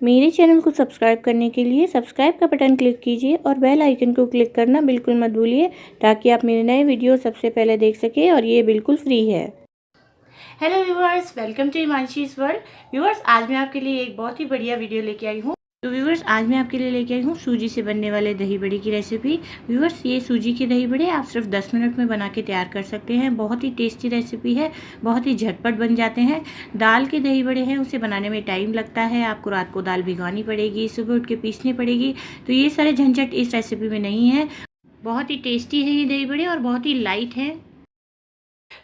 मेरे चैनल को सब्सक्राइब करने के लिए सब्सक्राइब का बटन क्लिक कीजिए और बेल आइकन को क्लिक करना बिल्कुल मत भूलिए, ताकि आप मेरे नए वीडियो सबसे पहले देख सकें और ये बिल्कुल फ्री है। Hello viewers, welcome to Himanshi's world. Viewers, आज मैं आपके लिए एक बहुत ही बढ़िया वीडियो लेके आई हूँ। तो व्यूअर्स, आज मैं आपके लिए लेके आई हूँ सूजी से बनने वाले दही बड़े की रेसिपी। व्यूअर्स, ये सूजी के दही बड़े आप सिर्फ 10 मिनट में बना के तैयार कर सकते हैं। बहुत ही टेस्टी रेसिपी है, बहुत ही झटपट बन जाते हैं। दाल के दही बड़े हैं, उसे बनाने में टाइम लगता है। आपको रात को दाल भिगोनी पड़ेगी, सुबह उठ के पीसनी पड़ेगी। तो ये सारे झंझट इस रेसिपी में नहीं है। बहुत ही टेस्टी है ये दही बड़े और बहुत ही लाइट है।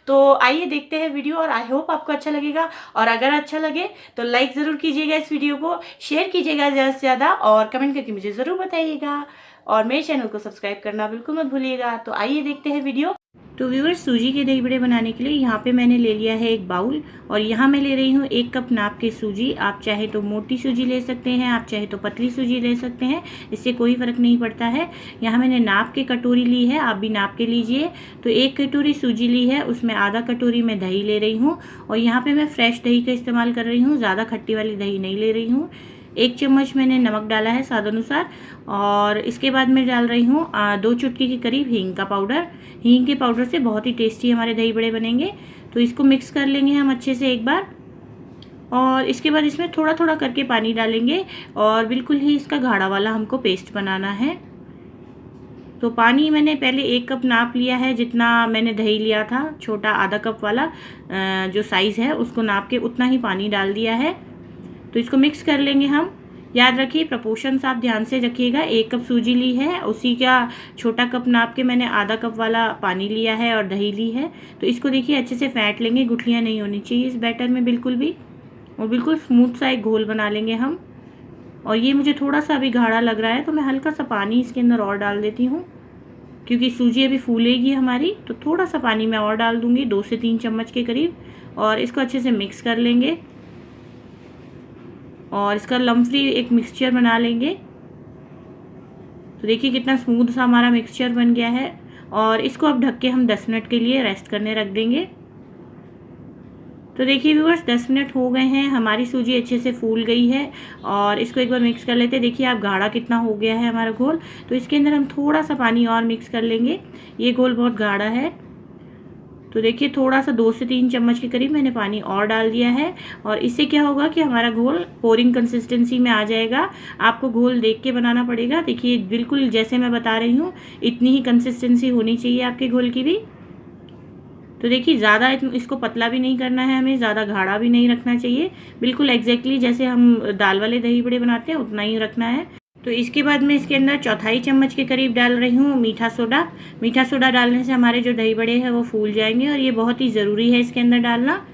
तो आइए देखते हैं वीडियो, और आई होप आपको अच्छा लगेगा। और अगर अच्छा लगे तो लाइक ज़रूर कीजिएगा, इस वीडियो को शेयर कीजिएगा ज़्यादा से ज़्यादा, और कमेंट करके मुझे ज़रूर बताइएगा। और मेरे चैनल को सब्सक्राइब करना बिल्कुल मत भूलिएगा। तो आइए देखते हैं वीडियो। तो व्यूअर्स, सूजी के दही बड़े बनाने के लिए यहाँ पे मैंने ले लिया है एक बाउल, और यहाँ मैं ले रही हूँ 1 कप नाप के सूजी। आप चाहे तो मोटी सूजी ले सकते हैं, आप चाहे तो पतली सूजी ले सकते हैं, इससे कोई फ़र्क नहीं पड़ता है। यहाँ मैंने नाप के कटोरी ली है, आप भी नाप के लीजिए। तो 1 कटोरी सूजी ली है, उसमें आधा कटोरी मैं दही ले रही हूँ, और यहाँ पर मैं फ्रेश दही का इस्तेमाल कर रही हूँ, ज़्यादा खट्टी वाली दही नहीं ले रही हूँ। 1 चम्मच मैंने नमक डाला है स्वाद अनुसार, और इसके बाद मैं डाल रही हूँ 2 चुटकी के करीब हींग का पाउडर। हींग के पाउडर से बहुत ही टेस्टी हमारे दही बड़े बनेंगे। तो इसको मिक्स कर लेंगे हम अच्छे से एक बार, और इसके बाद इसमें थोड़ा थोड़ा करके पानी डालेंगे, और बिल्कुल ही इसका गाढ़ा वाला हमको पेस्ट बनाना है। तो पानी मैंने पहले 1 कप नाप लिया है, जितना मैंने दही लिया था, छोटा आधा कप वाला जो साइज़ है उसको नाप के उतना ही पानी डाल दिया है। तो इसको मिक्स कर लेंगे हम। याद रखिए, प्रपोर्शंस आप ध्यान से रखिएगा। 1 कप सूजी ली है, उसी का छोटा कप नाप के मैंने आधा कप वाला पानी लिया है और दही ली है। तो इसको देखिए अच्छे से फेंट लेंगे, गुठलियाँ नहीं होनी चाहिए इस बैटर में बिल्कुल भी, और बिल्कुल स्मूथ सा एक घोल बना लेंगे हम। और ये मुझे थोड़ा सा अभी गाढ़ा लग रहा है, तो मैं हल्का सा पानी इसके अंदर और डाल देती हूँ, क्योंकि सूजी अभी फूलेगी हमारी। तो थोड़ा सा पानी मैं और डाल दूँगी, 2 से 3 चम्मच के करीब, और इसको अच्छे से मिक्स कर लेंगे, और इसका लम्प फ्री एक मिक्सचर बना लेंगे। तो देखिए कितना स्मूथ सा हमारा मिक्सचर बन गया है, और इसको अब ढक के हम 10 मिनट के लिए रेस्ट करने रख देंगे। तो देखिए व्यूअर्स, 10 मिनट हो गए हैं, हमारी सूजी अच्छे से फूल गई है, और इसको एक बार मिक्स कर लेते हैं। देखिए आप गाढ़ा कितना हो गया है हमारा घोल। तो इसके अंदर हम थोड़ा सा पानी और मिक्स कर लेंगे, ये घोल बहुत गाढ़ा है। तो देखिए थोड़ा सा 2 से 3 चम्मच के करीब मैंने पानी और डाल दिया है, और इससे क्या होगा कि हमारा घोल पोरिंग कंसिस्टेंसी में आ जाएगा। आपको घोल देख के बनाना पड़ेगा। देखिए बिल्कुल जैसे मैं बता रही हूँ इतनी ही कंसिस्टेंसी होनी चाहिए आपके घोल की भी। तो देखिए ज़्यादा इसको पतला भी नहीं करना है हमें, ज़्यादा गाढ़ा भी नहीं रखना चाहिए, बिल्कुल एग्जैक्टली जैसे हम दाल वाले दही बड़े बनाते हैं उतना ही रखना है। तो इसके बाद मैं इसके अंदर 1/4 चम्मच के करीब डाल रही हूँ मीठा सोडा। मीठा सोडा डालने से हमारे जो दही बड़े हैं वो फूल जाएंगे, और ये बहुत ही ज़रूरी है इसके अंदर डालना।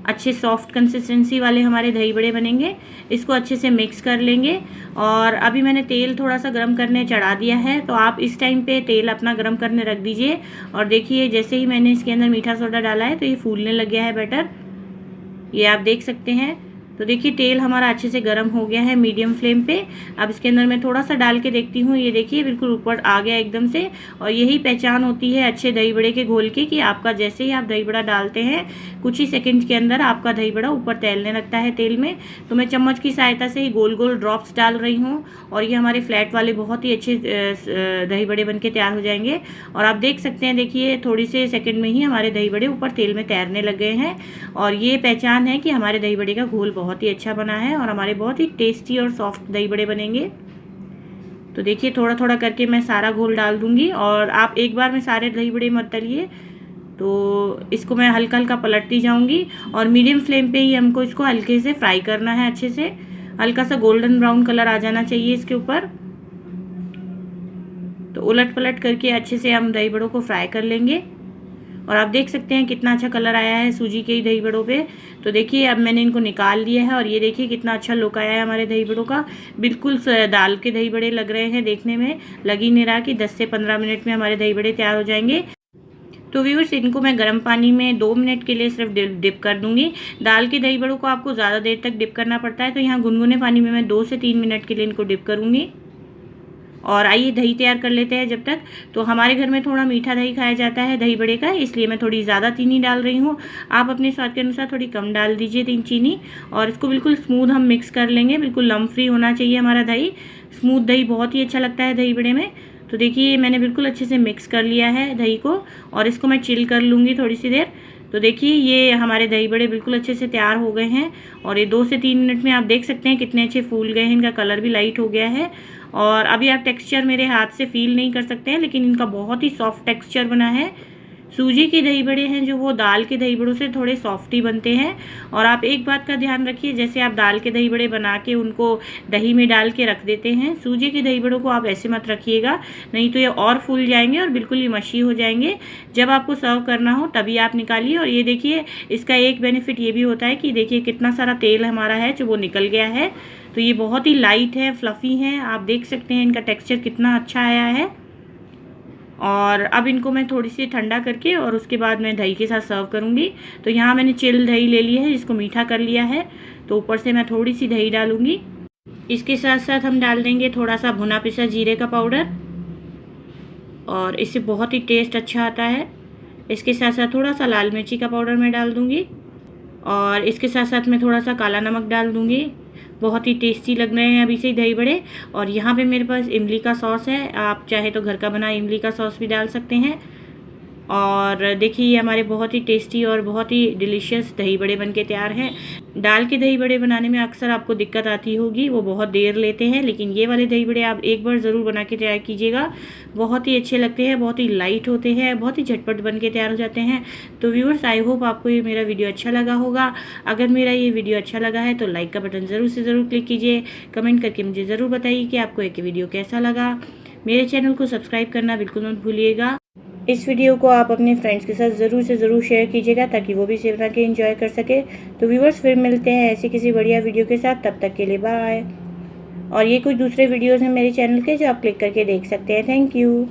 अच्छे सॉफ्ट कंसिस्टेंसी वाले हमारे दही बड़े बनेंगे। इसको अच्छे से मिक्स कर लेंगे, और अभी मैंने तेल थोड़ा सा गर्म करने चढ़ा दिया है, तो आप इस टाइम पे तेल अपना गर्म करने रख दीजिए। और देखिए जैसे ही मैंने इसके अंदर मीठा सोडा डाला है तो ये फूलने लग गया है बैटर, ये आप देख सकते हैं। तो देखिए तेल हमारा अच्छे से गर्म हो गया है मीडियम फ्लेम पे। अब इसके अंदर मैं थोड़ा सा डाल के देखती हूँ, ये देखिए बिल्कुल ऊपर आ गया एकदम से। और यही पहचान होती है अच्छे दही बड़े के घोल की, कि आपका जैसे ही आप दही बड़ा डालते हैं कुछ ही सेकंड के अंदर आपका दही बड़ा ऊपर तैरने लगता है तेल में। तो मैं चम्मच की सहायता से ही गोल गोल ड्रॉप्स डाल रही हूँ, और ये हमारे फ्लैट वाले बहुत ही अच्छे दही बड़े बन के तैयार हो जाएंगे। और आप देख सकते हैं, देखिए थोड़ी से सेकंड में ही हमारे दही बड़े ऊपर तेल में तैरने लग गए हैं। और ये पहचान है कि हमारे दही बड़े का घोल बहुत ही अच्छा बना है, और हमारे बहुत ही टेस्टी और सॉफ्ट दही बड़े बनेंगे। तो देखिए थोड़ा थोड़ा करके मैं सारा घोल डाल दूंगी, और आप एक बार में सारे दही बड़े मत तलिए। तो इसको मैं हल्का हल्का पलटती जाऊंगी, और मीडियम फ्लेम पे ही हमको इसको हल्के से फ्राई करना है अच्छे से। हल्का सा गोल्डन ब्राउन कलर आ जाना चाहिए इसके ऊपर। तो उलट पलट करके अच्छे से हम दही बड़ों को फ्राई कर लेंगे, और आप देख सकते हैं कितना अच्छा कलर आया है सूजी के ही दही बड़ों पे। तो देखिए अब मैंने इनको निकाल लिया है, और ये देखिए कितना अच्छा लुक आया है हमारे दही बड़ों का। बिल्कुल दाल के दही बड़े लग रहे हैं देखने में, लग ही नहीं रहा कि 10 से 15 मिनट में हमारे दही बड़े तैयार हो जाएंगे। तो व्यूअर्स, इनको मैं गर्म पानी में 2 मिनट के लिए सिर्फ डिप कर दूंगी। दाल के दही बड़ों को आपको ज़्यादा देर तक डिप करना पड़ता है, तो यहाँ गुनगुने पानी में मैं 2 से 3 मिनट के लिए इनको डिप करूँगी। और आइए दही तैयार कर लेते हैं जब तक। तो हमारे घर में थोड़ा मीठा दही खाया जाता है दही बड़े का, इसलिए मैं थोड़ी ज़्यादा चीनी डाल रही हूँ। आप अपने स्वाद के अनुसार थोड़ी कम डाल दीजिए चीनी। और इसको बिल्कुल स्मूथ हम मिक्स कर लेंगे, बिल्कुल लम्प फ्री होना चाहिए हमारा दही। स्मूथ दही बहुत ही अच्छा लगता है दही बड़े में। तो देखिए मैंने बिल्कुल अच्छे से मिक्स कर लिया है दही को, और इसको मैं चिल कर लूँगी थोड़ी सी देर। तो देखिए ये हमारे दही बड़े बिल्कुल अच्छे से तैयार हो गए हैं, और ये 2 से 3 मिनट में आप देख सकते हैं कितने अच्छे फूल गए हैं। इनका कलर भी लाइट हो गया है, और अभी आप टेक्सचर मेरे हाथ से फील नहीं कर सकते हैं, लेकिन इनका बहुत ही सॉफ्ट टेक्सचर बना है। सूजी के दही बड़े हैं जो वो दाल के दही बड़ों से थोड़े सॉफ्ट ही बनते हैं। और आप एक बात का ध्यान रखिए, जैसे आप दाल के दही बड़े बना के उनको दही में डाल के रख देते हैं, सूजी के दही बड़ों को आप ऐसे मत रखिएगा, नहीं तो ये और फूल जाएंगे और बिल्कुल ही मशी हो जाएंगे। जब आपको सर्व करना हो तभी आप निकालिए। और ये देखिए इसका एक बेनिफिट ये भी होता है कि देखिए कितना सारा तेल हमारा है जो वो निकल गया है। तो ये बहुत ही लाइट है, फ्लफ़ी हैं, आप देख सकते हैं इनका टेक्सचर कितना अच्छा आया है। और अब इनको मैं थोड़ी सी ठंडा करके और उसके बाद मैं दही के साथ सर्व करूँगी। तो यहाँ मैंने चिल दही ले ली है जिसको मीठा कर लिया है, तो ऊपर से मैं थोड़ी सी दही डालूँगी। इसके साथ साथ हम डाल देंगे थोड़ा सा भुना पिसा जीरे का पाउडर, और इससे बहुत ही टेस्ट अच्छा आता है। इसके साथ साथ थोड़ा सा लाल मिर्ची का पाउडर मैं डाल दूँगी, और इसके साथ साथ मैं थोड़ा सा काला नमक डाल दूँगी। बहुत ही टेस्टी लग रहे हैं अभी से ही दही बड़े। और यहाँ पे मेरे पास इमली का सॉस है, आप चाहे तो घर का बना इमली का सॉस भी डाल सकते हैं। और देखिए ये हमारे बहुत ही टेस्टी और बहुत ही डिलीशियस दही बड़े बनके तैयार हैं। दाल के दही बड़े बनाने में अक्सर आपको दिक्कत आती होगी, वो बहुत देर लेते हैं, लेकिन ये वाले दही बड़े आप एक बार ज़रूर बना के तैयार कीजिएगा। बहुत ही अच्छे लगते हैं, बहुत ही लाइट होते हैं, बहुत ही झटपट बन के तैयार हो जाते हैं। तो व्यूअर्स, आई होप आपको ये मेरा वीडियो अच्छा लगा होगा। अगर मेरा ये वीडियो अच्छा लगा है तो लाइक का बटन ज़रूर से ज़रूर क्लिक कीजिए। कमेंट करके मुझे ज़रूर बताइए कि आपको एक वीडियो कैसा लगा। मेरे चैनल को सब्सक्राइब करना बिल्कुल मत भूलिएगा। इस वीडियो को आप अपने फ्रेंड्स के साथ ज़रूर से ज़रूर शेयर कीजिएगा, ताकि वो भी इसे बना के एंजॉय कर सके। तो व्यूअर्स, फिर मिलते हैं ऐसी किसी बढ़िया वीडियो के साथ, तब तक के लिए बाय। और ये कुछ दूसरे वीडियोज़ हैं मेरे चैनल के जो आप क्लिक करके देख सकते हैं। Thank you.